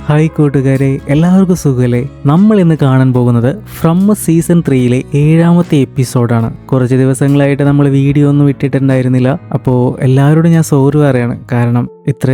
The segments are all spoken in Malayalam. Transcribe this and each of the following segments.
ഹായ് കൂട്ടുകാരെ, എല്ലാവർക്കും സുഖല്ലേ? നമ്മൾ ഇന്ന് കാണാൻ പോകുന്നത് ഫ്രം സീസൺ 3 7ാമത്തെ എപ്പിസോഡാണ്. കുറച്ച് ദിവസങ്ങളായിട്ട് നമ്മൾ വീഡിയോ ഒന്നും ഇട്ടിട്ടുണ്ടായിരുന്നില്ല. അപ്പോൾ എല്ലാവരോടും ഞാൻ സോറി പറയാണ്. കാരണം ഇത്ര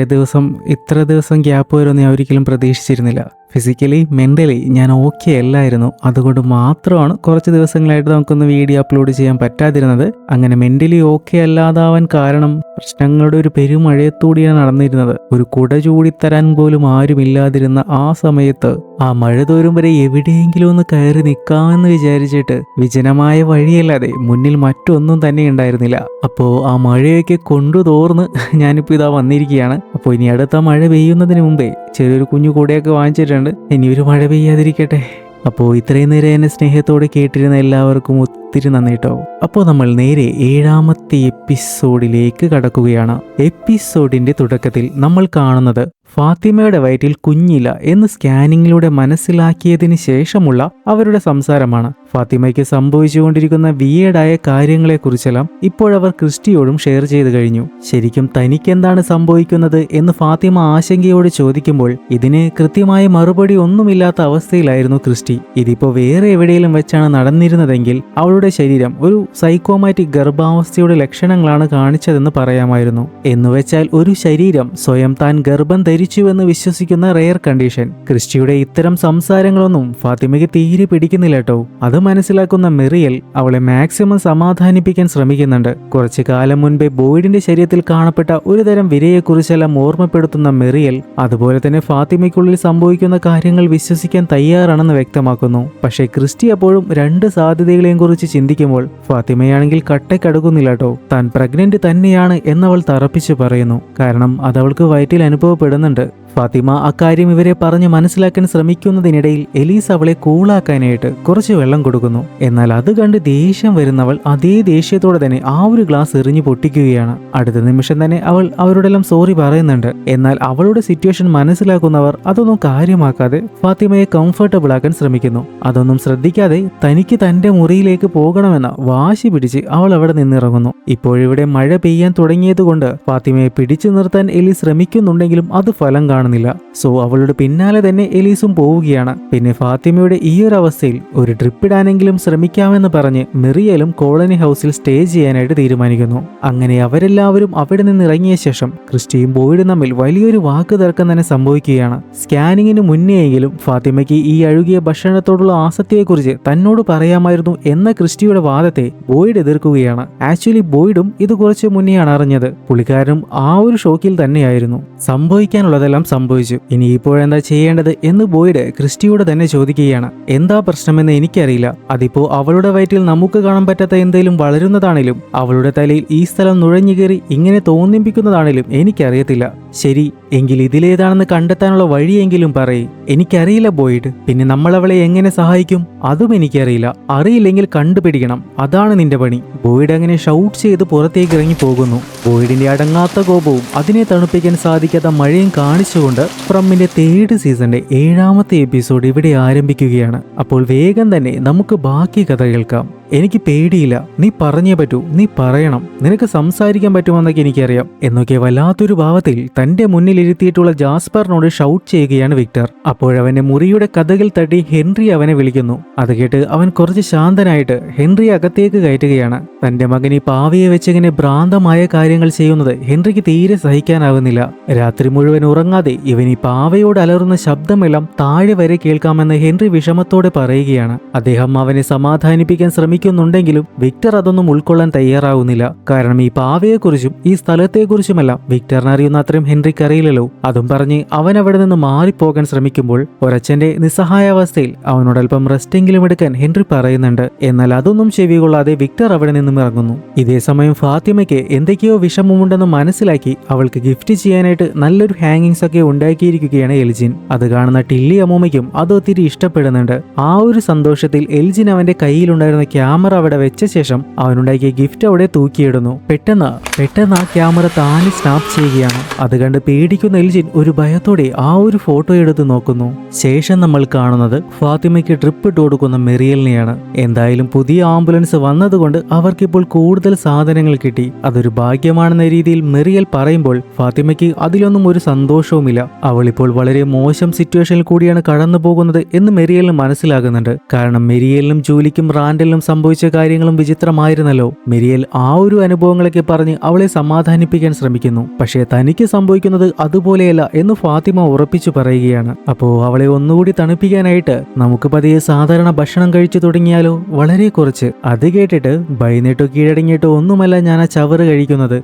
ദിവസം ഗ്യാപ്പ് വരുമെന്ന് ഞാൻ ഒരിക്കലും പ്രതീക്ഷിച്ചിരുന്നില്ല. ഫിസിക്കലി മെൻ്റലി ഞാൻ ഓക്കെ അല്ലായിരുന്നു. അതുകൊണ്ട് മാത്രമാണ് കുറച്ച് ദിവസങ്ങളായിട്ട് നമുക്കൊന്ന് വീഡിയോ അപ്ലോഡ് ചെയ്യാൻ പറ്റാതിരുന്നത്. അങ്ങനെ മെൻ്റലി ഓക്കെ അല്ലാതാവാൻ കാരണം പ്രശ്നങ്ങളുടെ ഒരു പെരുമഴയത്തൂടിയാണ് നടന്നിരുന്നത്. ഒരു കുട ചൂടിത്തരാൻ പോലും ആരുമില്ലാതിരുന്ന ആ സമയത്ത് ആ മഴ തോരും വരെ എവിടെയെങ്കിലും ഒന്ന് കയറി നിൽക്കാമെന്ന് വിചാരിച്ചിട്ട് വിജനമായ വഴിയല്ലാതെ മുന്നിൽ മറ്റൊന്നും തന്നെ ഉണ്ടായിരുന്നില്ല. അപ്പോൾ ആ മഴയൊക്കെ കൊണ്ടു തോർന്ന് ഞാനിപ്പോൾ ഇതാ വന്നിരിക്കുകയാണ്. അപ്പോൾ ഇനി അടുത്ത മഴ പെയ്യുന്നതിന് മുമ്പേ ചെറിയൊരു കുഞ്ഞു കൂടെയൊക്കെ വാങ്ങിച്ചിട്ടുണ്ട്. ഇനി ഒരു മഴ പെയ്യാതിരിക്കട്ടെ. അപ്പോൾ ഇത്രയും നേരം എന്നെ സ്നേഹത്തോടെ കേട്ടിരുന്ന എല്ലാവർക്കും ഒത്തിരി നന്ദി കേട്ടോ. അപ്പോൾ നമ്മൾ നേരെ 7ാമത്തെ എപ്പിസോഡിലേക്ക് കടക്കുകയാണ്. എപ്പിസോഡിന്റെ തുടക്കത്തിൽ നമ്മൾ കാണുന്നത് ഫാത്തിമയുടെ വയറ്റിൽ കുഞ്ഞില്ല എന്ന് സ്കാനിങ്ങിലൂടെ മനസ്സിലാക്കിയതിന് ശേഷമുള്ള അവരുടെ സംസാരമാണ്. ഫാത്തിമയ്ക്ക് സംഭവിച്ചുകൊണ്ടിരിക്കുന്ന വിയേഡായ കാര്യങ്ങളെക്കുറിച്ചെല്ലാം ഇപ്പോഴവർ ക്രിസ്റ്റിയോടും ഷെയർ ചെയ്തു കഴിഞ്ഞു. ശരിക്കും തനിക്കെന്താണ് സംഭവിക്കുന്നത് എന്ന് ഫാത്തിമ ആശങ്കയോട് ചോദിക്കുമ്പോൾ ഇതിന് കൃത്യമായ മറുപടി ഒന്നുമില്ലാത്ത അവസ്ഥയിലായിരുന്നു ക്രിസ്റ്റി. ഇതിപ്പോ വേറെ എവിടെയെങ്കിലും വെച്ചാണ് നടന്നിരുന്നതെങ്കിൽ അവളുടെ ശരീരം ഒരു സൈക്കോമാറ്റിക് ഗർഭാവസ്ഥയുടെ ലക്ഷണങ്ങളാണ് കാണിച്ചതെന്ന് പറയാമായിരുന്നു. എന്നുവെച്ചാൽ ഒരു ശരീരം സ്വയം താൻ ഗർഭം ധരിച്ചുവെന്ന് വിശ്വസിക്കുന്ന റെയർ കണ്ടീഷൻ. ക്രിസ്റ്റിയുടെ ഇത്തരം സംസാരങ്ങളൊന്നും ഫാത്തിമയ്ക്ക് തീരെ പിടിക്കുന്നില്ല കേട്ടോ. അത് മനസ്സിലാക്കുന്ന മെറിയൽ അവളെ മാക്സിമം സമാധാനിപ്പിക്കാൻ ശ്രമിക്കുന്നുണ്ട്. കുറച്ചു കാലം മുൻപേ ബോയ്ഡിന്റെ ശരീരത്തിൽ കാണപ്പെട്ട ഒരു തരം വിരയെക്കുറിച്ചെല്ലാം ഓർമ്മപ്പെടുത്തുന്ന മെറിയൽ അതുപോലെ തന്നെ ഫാത്തിമയ്ക്കുള്ളിൽ സംഭവിക്കുന്ന കാര്യങ്ങൾ വിശ്വസിക്കാൻ തയ്യാറാണെന്ന് വ്യക്തമാക്കുന്നു. പക്ഷേ ക്രിസ്റ്റി അപ്പോഴും രണ്ട് സാധ്യതകളെയും കുറിച്ച് ചിന്തിക്കുമ്പോൾ ഫാത്തിമയാണെങ്കിൽ കട്ടക്കടുക്കുന്നില്ല കേട്ടോ. താൻ പ്രഗ്നന്റ് തന്നെയാണ് എന്നവൾ തറപ്പിച്ചു പറയുന്നു. കാരണം അതവൾക്ക് വയറ്റിൽ അനുഭവപ്പെടുന്നുണ്ട്. ഫാത്തിമ അക്കാര്യം ഇവരെ പറഞ്ഞ് മനസ്സിലാക്കാൻ ശ്രമിക്കുന്നതിനിടയിൽ എലീസ് അവളെ കൂളാക്കാനായിട്ട് കുറച്ച് വെള്ളം കൊടുക്കുന്നു. എന്നാൽ അത് കണ്ട് ദേഷ്യം വരുന്നവൾ അതേ ദേഷ്യത്തോടെ തന്നെ ആ ഒരു ഗ്ലാസ് എറിഞ്ഞു പൊട്ടിക്കുകയാണ്. അടുത്ത നിമിഷം തന്നെ അവൾ അവരോടെല്ലാം സോറി പറയുന്നുണ്ട്. എന്നാൽ അവളുടെ സിറ്റുവേഷൻ മനസ്സിലാക്കുന്നവർ അതൊന്നും കാര്യമാക്കാതെ ഫാത്തിമയെ കംഫർട്ടബിൾ ആക്കാൻ ശ്രമിക്കുന്നു. അതൊന്നും ശ്രദ്ധിക്കാതെ തനിക്ക് തന്റെ മുറിയിലേക്ക് പോകണമെന്ന വാശി പിടിച്ച് അവൾ അവിടെ നിന്നിറങ്ങുന്നു. ഇപ്പോഴിവിടെ മഴ പെയ്യാൻ തുടങ്ങിയതുകൊണ്ട് ഫാത്തിമയെ പിടിച്ചു നിർത്താൻ എലീസ് ശ്രമിക്കുന്നുണ്ടെങ്കിലും അത് ഫലം കാണുന്നില്ല. സോ അവളുടെ പിന്നാലെ തന്നെ എലീസും പോവുകയാണ്. പിന്നെ ഫാത്തിമയുടെ ഈ ഒരു അവസ്ഥയിൽ ഒരു ട്രിപ്പ് ഇടാനെങ്കിലും ശ്രമിക്കാമെന്ന് പറഞ്ഞ് മെറിയലും കോളനി ഹൗസിൽ സ്റ്റേ ചെയ്യാനായിട്ട് തീരുമാനിക്കുന്നു. അങ്ങനെ അവരെല്ലാവരും അവിടെ നിന്ന് ഇറങ്ങിയ ശേഷം ക്രിസ്റ്റിയും ബോയ്ഡും തമ്മിൽ വലിയൊരു വാക്ക് തർക്കം തന്നെ സംഭവിക്കുകയാണ്. സ്കാനിങ്ങിന് മുന്നേയെങ്കിലും ഫാത്തിമയ്ക്ക് ഈ അഴുകിയ ഭക്ഷണത്തോടുള്ള ആസക്തിയെക്കുറിച്ച് തന്നോട് പറയാമായിരുന്നു എന്ന ക്രിസ്റ്റിയുടെ വാദത്തെ ബോയ്ഡ് എതിർക്കുകയാണ്. ആക്ച്വലി ബോയ്ഡും ഇത് കുറച്ച് മുന്നെയാണ് അറിഞ്ഞത്. പുള്ളിക്കാരനും ആ ഒരു ഷോക്കിൽ തന്നെയായിരുന്നു. സംഭവിക്കാനുള്ളതെല്ലാം സംഭവിച്ചു, ഇനി ഇപ്പോഴെന്താ ചെയ്യേണ്ടത് എന്ന് ബോയ്ഡ് ക്രിസ്റ്റിയോട് തന്നെ ചോദിക്കുകയാണ്. എന്താ പ്രശ്നമെന്ന് എനിക്കറിയില്ല. അതിപ്പോ അവളുടെ വയറ്റിൽ നമുക്ക് കാണാൻ പറ്റാത്ത എന്തെങ്കിലും വളരുന്നതാണേലും അവളുടെ തലയിൽ ഈ സ്ഥലം നുഴഞ്ഞു കയറി ഇങ്ങനെ തോന്നിപ്പിക്കുന്നതാണേലും എനിക്കറിയത്തില്ല. ശരി, എങ്കിൽ ഇതിലേതാണെന്ന് കണ്ടെത്താനുള്ള വഴിയെങ്കിലും പറയേ. എനിക്കറിയില്ല ബോയ്ഡ്. പിന്നെ നമ്മൾ അവളെ എങ്ങനെ സഹായിക്കും? അതും എനിക്കറിയില്ല. അറിയില്ലെങ്കിൽ കണ്ടുപിടിക്കണം, അതാണ് നിന്റെ പണി. ബോയ്ഡ് അങ്ങനെ ഷൗട്ട് ചെയ്ത് പുറത്തേക്ക് ഇറങ്ങി പോകുന്നു. ബോയ്ഡിന്റെ അടങ്ങാത്ത കോപവും അതിനെ തണുപ്പിക്കാൻ സാധിക്കാത്ത മഴയും കാണിച്ചുകൊണ്ട് ഫ്രമ്മിന്റെ 3rd സീസണിന്റെ 7ാമത്തെ എപ്പിസോഡ് ഇവിടെ ആരംഭിക്കുകയാണ്. അപ്പോൾ വേഗം തന്നെ നമുക്ക് ബാക്കി കഥ കേൾക്കാം. എനിക്ക് പേടിയില്ല, നീ പറഞ്ഞേ പറ്റൂ, നീ പറയണം, നിനക്ക് സംസാരിക്കാൻ പറ്റുമെന്നൊക്കെ എനിക്കറിയാം എന്നൊക്കെ വല്ലാത്തൊരു ഭാവത്തിൽ തന്റെ മുന്നിലിരുത്തിയിട്ടുള്ള ജാസ്പറിനോട് ഷൗട്ട് ചെയ്യുകയാണ് വിക്ടർ. അപ്പോഴവന്റെ മുറിയുടെ കഥകൾ തട്ടി ഹെൻറി അവനെ വിളിക്കുന്നു. അത് കേട്ട് അവൻ കുറച്ച് ശാന്തനായിട്ട് ഹെൻറി അകത്തേക്ക് കയറ്റുകയാണ്. തന്റെ മകൻ ഈ പാവയെ വെച്ചിങ്ങനെ ഭ്രാന്തമായ കാര്യങ്ങൾ ചെയ്യുന്നത് ഹെൻറിക്ക് തീരെ സഹിക്കാനാവുന്നില്ല. രാത്രി മുഴുവൻ ഉറങ്ങാതെ ഇവൻ ഈ പാവയോട് അലറുന്ന ശബ്ദമെല്ലാം താഴെ വരെ കേൾക്കാമെന്ന് ഹെൻറി വിഷമത്തോടെ പറയുകയാണ്. അദ്ദേഹം അവനെ സമാധാനിപ്പിക്കാൻ ശ്രമിക്കുന്നുണ്ടെങ്കിലും വിക്ടർ അതൊന്നും ഉൾക്കൊള്ളാൻ തയ്യാറാവുന്നില്ല. കാരണം ഈ പാവയെക്കുറിച്ചും ഈ സ്ഥലത്തെക്കുറിച്ചുമെല്ലാം വിക്ടറിന് അറിയുന്ന അത്രയും ഹെൻറിക്ക് അറിയില്ലല്ലോ. അതും പറഞ്ഞ് അവൻ അവിടെ നിന്ന് മാറിപ്പോകാൻ ശ്രമിക്കുമ്പോൾ ഒരച്ഛന്റെ നിസ്സഹായാവസ്ഥയിൽ അവനോടൽപ്പം റെസ്റ്റെങ്കിലും എടുക്കാൻ ഹെൻറി പറയുന്നുണ്ട്. എന്നാൽ അതൊന്നും ചെവികൊള്ളാതെ വിക്ടർ അവിടെ നിന്നും ഇറങ്ങുന്നു. ഇതേ സമയം ഫാത്തിമയ്ക്ക് എന്തൊക്കെയോ വിഷമമുണ്ടെന്ന് മനസ്സിലാക്കി അവൾക്ക് ഗിഫ്റ്റ് ചെയ്യാനായിട്ട് നല്ലൊരു ഹാങ്ങിങ്സ് ഒക്കെ ഉണ്ടാക്കിയിരിക്കുകയാണ് എൽജിൻ. അത് കാണുന്ന ടില്ലി അമ്മൂമ്മയ്ക്കും അത് ഒത്തിരി ഇഷ്ടപ്പെടുന്നുണ്ട്. ആ ഒരു സന്തോഷത്തിൽ എൽജിൻ അവന്റെ കയ്യിലുണ്ടായിരുന്ന ക്യാമറ അവിടെ വെച്ച ശേഷം അവനുണ്ടാക്കിയ ഗിഫ്റ്റ് അവിടെ തൂക്കിയിടുന്നു. പെട്ടെന്ന് ആ ക്യാമറ താനെ സ്നാപ്പ് ചെയ്യുകയാണ്. അത് കണ്ട് പേടിക്കുന്ന എൽജിൻ ഒരു ഭയത്തോടെ ആ ഒരു ഫോട്ടോ എടുത്ത് നോക്കുന്നു. ശേഷം നമ്മൾ കാണുന്നത് ഫാത്തിമയ്ക്ക് ട്രിപ്പ് ഇട്ട് കൊടുക്കുന്ന മെറിയലിനെയാണ്. എന്തായാലും പുതിയ ആംബുലൻസ് വന്നതുകൊണ്ട് അവർക്കിപ്പോൾ കൂടുതൽ സാധനങ്ങൾ കിട്ടി. അതൊരു ഭാഗ്യമാണെന്ന രീതിയിൽ മെറിയൽ പറയുമ്പോൾ ഫാത്തിമയ്ക്ക് അതിലൊന്നും ഒരു സന്തോഷവുമില്ല. അവളിപ്പോൾ വളരെ മോശം സിറ്റുവേഷനിൽ കൂടിയാണ് കടന്നു പോകുന്നത് എന്ന് മെറിയലിന് മനസ്സിലാകുന്നുണ്ട്. കാരണം മെറിയലിനും ജൂലിക്കും റാൻഡലിനും സംഭവിച്ച കാര്യങ്ങളും വിചിത്രമായിരുന്നല്ലോ. മെറിയൽ ആ ഒരു അനുഭവങ്ങളൊക്കെ പറഞ്ഞ് അവളെ സമാധാനിപ്പിക്കാൻ ശ്രമിക്കുന്നു. പക്ഷേ തനിക്ക് സംഭവിക്കുന്നത് അതുപോലെയല്ല എന്ന് ഫാത്തിമ ഉറപ്പിച്ചു പറയുകയാണ്. അപ്പോ അവളെ ഒന്നുകൂടി തണുപ്പിക്കാനായിട്ട് നമുക്ക് പതിയെ സാധാരണ ഭക്ഷണം കഴിച്ചു തുടങ്ങിയാലോ? വളരെ കുറച്ച്. അത് കേട്ടിട്ട് ഭയന്നിട്ടോ കീഴടങ്ങിയിട്ടോ ഒന്നുമല്ല ഞാൻ ആ ചവറ് കഴിക്കുന്നത്,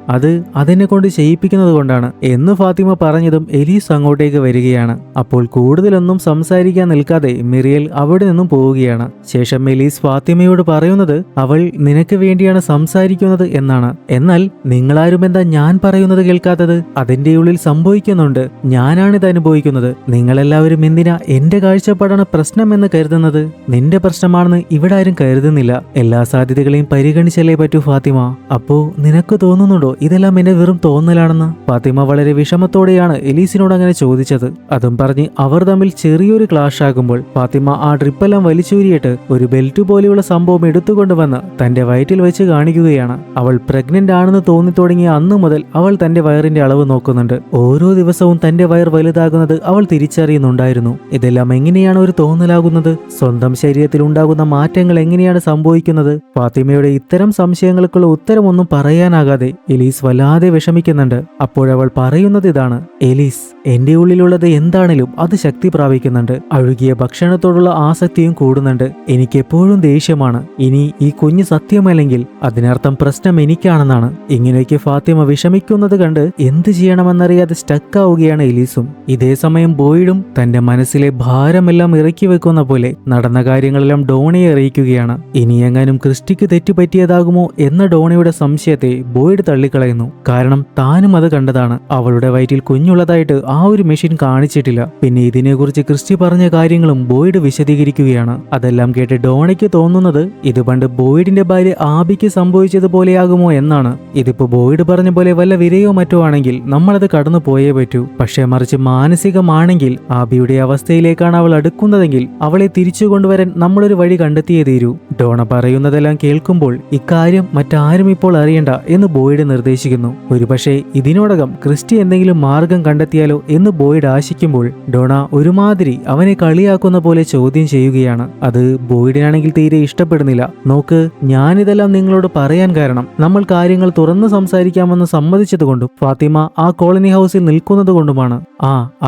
അതെന്നെ കൊണ്ട് ചെയ്യിപ്പിക്കുന്നത് കൊണ്ടാണ് എന്ന് ഫാത്തിമ പറഞ്ഞതും എലീസ് അങ്ങോട്ടേക്ക് വരികയാണ്. അപ്പോൾ കൂടുതലൊന്നും സംസാരിക്കാൻ നിൽക്കാതെ മെറിയൽ അവിടെ നിന്നും പോവുകയാണ്. ശേഷം എലീസ് ഫാത്തിമയോട് പറയുന്നത് അവൾ നിനക്ക് വേണ്ടിയാണ് സംസാരിക്കുന്നത് എന്നാണ്. എന്നാൽ നിങ്ങളാരും എന്താ ഞാൻ പറയുന്നത് കേൾക്കാത്തത്? അതിന്റെ ഉള്ളിൽ സംഭവിക്കുന്നുണ്ട്. ഞാനാണിത് അനുഭവിക്കുന്നത്. നിങ്ങളെല്ലാവരും എന്തിനാ എന്റെ കാഴ്ചപ്പാടാണ് പ്രശ്നമെന്ന് കരുതുന്നത്? നിന്റെ പ്രശ്നമാണെന്ന് ഇവിടെ ആരും കരുതുന്നില്ല. എല്ലാ സാധ്യതകളെയും പരിഗണിച്ചല്ലേ പറ്റൂ ഫാത്തിമ. അപ്പോ നിനക്ക് തോന്നുന്നുണ്ടോ ഇതെല്ലാം എന്റെ വെറും തോന്നലാണെന്ന്? ഫാത്തിമ വളരെ വിഷമത്തോടെയാണ് എലീസിനോട് അങ്ങനെ ചോദിച്ചത്. അതും പറഞ്ഞ് അവർ തമ്മിൽ ചെറിയൊരു ക്ലാഷ് ആകുമ്പോൾ ഫാത്തിമ ആ ട്രിപ്പെല്ലാം വലിച്ചൂരിയിട്ട് ഒരു ബെൽറ്റ് പോലെയുള്ള സംഭവം എടുത്തുകൊണ്ടുവന്ന് തന്റെ വയറ്റിൽ വെച്ച് കാണിക്കുകയാണ്. അവൾ പ്രഗ്നന്റ് ആണെന്ന് തോന്നി തുടങ്ങിയ അന്നു മുതൽ അവൾ തന്റെ വയറിന്റെ അളവ് നോക്കുന്നുണ്ട്. ഓരോ ദിവസവും തന്റെ വയർ വലുതാകുന്നത് അവൾ തിരിച്ചറിയുന്നുണ്ടായിരുന്നു. ഇതെല്ലാം എങ്ങനെയാണ് ഒരു തോന്നലാകുന്നത്? സ്വന്തം ശരീരത്തിൽ ഉണ്ടാകുന്ന മാറ്റങ്ങൾ എങ്ങനെയാണ് സംഭവിക്കുന്നത്? ഫാത്തിമയുടെ ഇത്തരം സംശയങ്ങൾക്കുള്ള ഉത്തരമൊന്നും പറയാനാകാതെ എലീസ് വല്ലാതെ വിഷമിക്കുന്നുണ്ട്. അപ്പോഴവൾ പറയുന്നത് ഇതാണ്: എലീസ്, എന്റെ ഉള്ളിലുള്ളത് എന്താണേലും അത് ശക്തി പ്രാപിക്കുന്നുണ്ട്. അഴുകിയ ഭക്ഷണത്തോടുള്ള ആസക്തിയും കൂടുന്നുണ്ട്. എനിക്കെപ്പോഴും ദേഷ്യമാണ്. ഇനി ഈ കുഞ്ഞ് സത്യമല്ലെങ്കിൽ അതിനർത്ഥം പ്രശ്നം എനിക്കാണെന്നാണ്. ഇങ്ങനെയൊക്കെ ഫാത്തിമ വിഷമിക്കുന്നത് കണ്ട് എന്ത് ചെയ്യണമെന്നറിയാതെ സ്റ്റക്കാവുകയാണ് എലീസും. ഇതേ സമയം ബോയ്ഡും തന്റെ മനസ്സിലെ ഭാരമെല്ലാം ഇറക്കി വെക്കുന്ന പോലെ നടന്ന കാര്യങ്ങളെല്ലാം ഡോണയെ അറിയിക്കുകയാണ്. ഇനി എങ്ങാനും ക്രിസ്റ്റിക്ക് തെറ്റുപറ്റിയതാകുമോ എന്ന ഡോണയുടെ സംശയത്തെ ബോയ്ഡ് തള്ളിക്കളയുന്നു. കാരണം താനും അത് കണ്ടതാണ്. അവളുടെ വയറ്റിൽ കുഞ്ഞുള്ളതായിട്ട് ആ ഒരു മെഷീൻ കാണിച്ചിട്ടില്ല. പിന്നെ ഇതിനെക്കുറിച്ച് ക്രിസ്റ്റി പറഞ്ഞ കാര്യങ്ങളും ബോയ്ഡ് വിശദീകരിക്കുകയാണ്. അതെല്ലാം കേട്ട് ഡോണയ്ക്ക് തോന്നുന്നത് ഇത് പണ്ട് ബോയ്ഡിന്റെ ഭാര്യ ആബിക്ക് സംഭവിച്ചതുപോലെയാകുമോ എന്നാണ്. ഇതിപ്പോ ബോയ്ഡ് പറഞ്ഞ പോലെ വല്ല വിരയോ മറ്റോ ആണെങ്കിൽ നമ്മളത് കടന്നു പോയേ പറ്റൂ. പക്ഷേ മറിച്ച് മാനസികമാണെങ്കിൽ ആബിയുടെ അവസ്ഥയിലേക്കാണ് അവൾ അടുക്കുന്നതെങ്കിൽ അവളെ തിരിച്ചു കൊണ്ടുവരാൻ നമ്മളൊരു വഴി കണ്ടെത്തിയേ തീരൂ. ഡോണ പറയുന്നതെല്ലാം കേൾക്കുമ്പോൾ ഇക്കാര്യം മറ്റാരും ഇപ്പോൾ അറിയണ്ട എന്ന് ബോയ്ഡ് നിർദ്ദേശിക്കുന്നു. ഒരുപക്ഷെ ഇതിനോടകം ക്രിസ്റ്റി എന്തെങ്കിലും മാർഗം കണ്ടെത്തിയാലോ എന്ന് ബോയ്ഡ് ആശിക്കുമ്പോൾ ഡോണ ഒരുമാതിരി അവനെ കളിയാക്കുന്ന പോലെ ചോദ്യം ചെയ്യുകയാണ്. അത് ബോയ്ഡിനാണെങ്കിൽ തീരെ ഇഷ്ടപ്പെടുന്നില്ല. നോക്ക്, ഞാനിതെല്ലാം നിങ്ങളോട് പറയാൻ കാരണം നമ്മൾ കാര്യങ്ങൾ തുറന്നു സംസാരിക്കാമെന്ന് സമ്മതിച്ചതുകൊണ്ടും ഫാത്തിമ ആ കോളനി ഹൗസിൽ നിൽക്കുന്നത് കൊണ്ടുമാണ്.